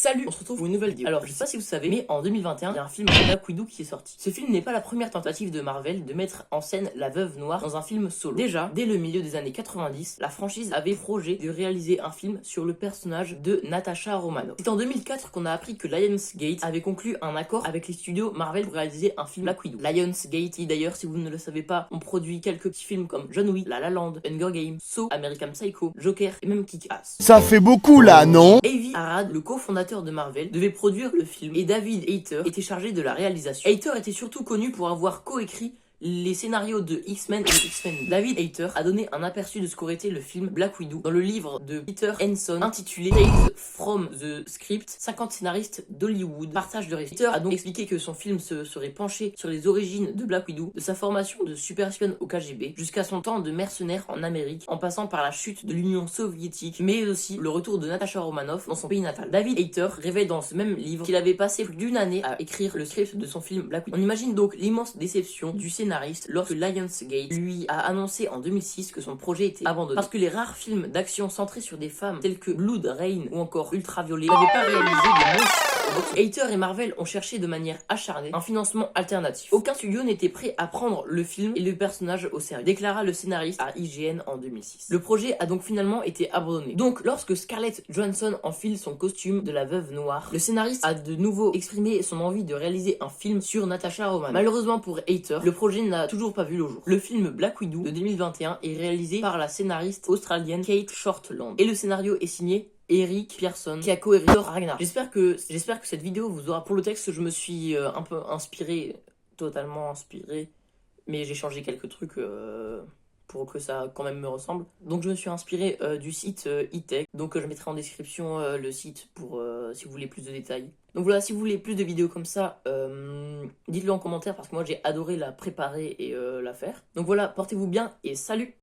Salut, on se retrouve pour une nouvelle vidéo. Alors, je sais pas si vous savez, mais en 2021, il y a un film de Black Widow qui est sorti. Ce film n'est pas la première tentative de Marvel de mettre en scène la Veuve Noire dans un film solo. Déjà, dès le milieu des années 90, la franchise avait projet de réaliser un film sur le personnage de Natasha Romanoff. C'est en 2004 qu'on a appris que Lionsgate avait conclu un accord avec les studios Marvel pour réaliser un film Black Widow. Lionsgate, qui d'ailleurs, si vous ne le savez pas, ont produit quelques petits films comme John Wick, La La Land, Hunger Games, Saw, American Psycho, Joker et même Kick-Ass. Ça fait beaucoup là, non? Avi Arad, le cofondateur de Marvel, devait produire le film et David Hayter était chargé de la réalisation. Hayter était surtout connu pour avoir coécrit les scénarios de X-Men et X-Men. David Hayter a donné un aperçu de ce qu'aurait été le film Black Widow dans le livre de Peter Henson intitulé Tales from the Script. 50 scénaristes d'Hollywood partagent le récit. Hayter a donc expliqué que son film se serait penché sur les origines de Black Widow, de sa formation de super espionne au KGB, jusqu'à son temps de mercenaire en Amérique, en passant par la chute de l'Union soviétique, mais aussi le retour de Natasha Romanoff dans son pays natal. David Hayter révèle dans ce même livre qu'il avait passé plus d'une année à écrire le script de son film Black Widow. On imagine donc l'immense déception du scénariste lorsque Lionsgate lui a annoncé en 2006 que son projet était abandonné. Parce que les rares films d'action centrés sur des femmes tels que Blood Rain ou encore Ultraviolet n'avaient pas réalisé de monstres. Hayter et Marvel ont cherché de manière acharnée un financement alternatif. Aucun studio n'était prêt à prendre le film et le personnage au sérieux, déclara le scénariste à IGN en 2006. Le projet a donc finalement été abandonné. Donc lorsque Scarlett Johansson enfile son costume de la Veuve Noire, le scénariste a de nouveau exprimé son envie de réaliser un film sur Natasha Romanoff. Malheureusement pour Hayter, le projet n'a toujours pas vu le jour. Le film Black Widow de 2021 est réalisé par la scénariste australienne Kate Shortland et le scénario est signé Eric Pearson qui a coécrit Thor Ragnarok. J'espère que cette vidéo vous aura. Pour le texte, je me suis un peu inspiré, totalement inspiré, mais j'ai changé quelques trucs pour que ça quand même me ressemble. Donc je me suis inspiré du site e-tech. Donc je mettrai en description le site pour si vous voulez plus de détails. Donc voilà, si vous voulez plus de vidéos comme ça, dites-le en commentaire parce que moi j'ai adoré la préparer et la faire. Donc voilà, portez-vous bien et salut!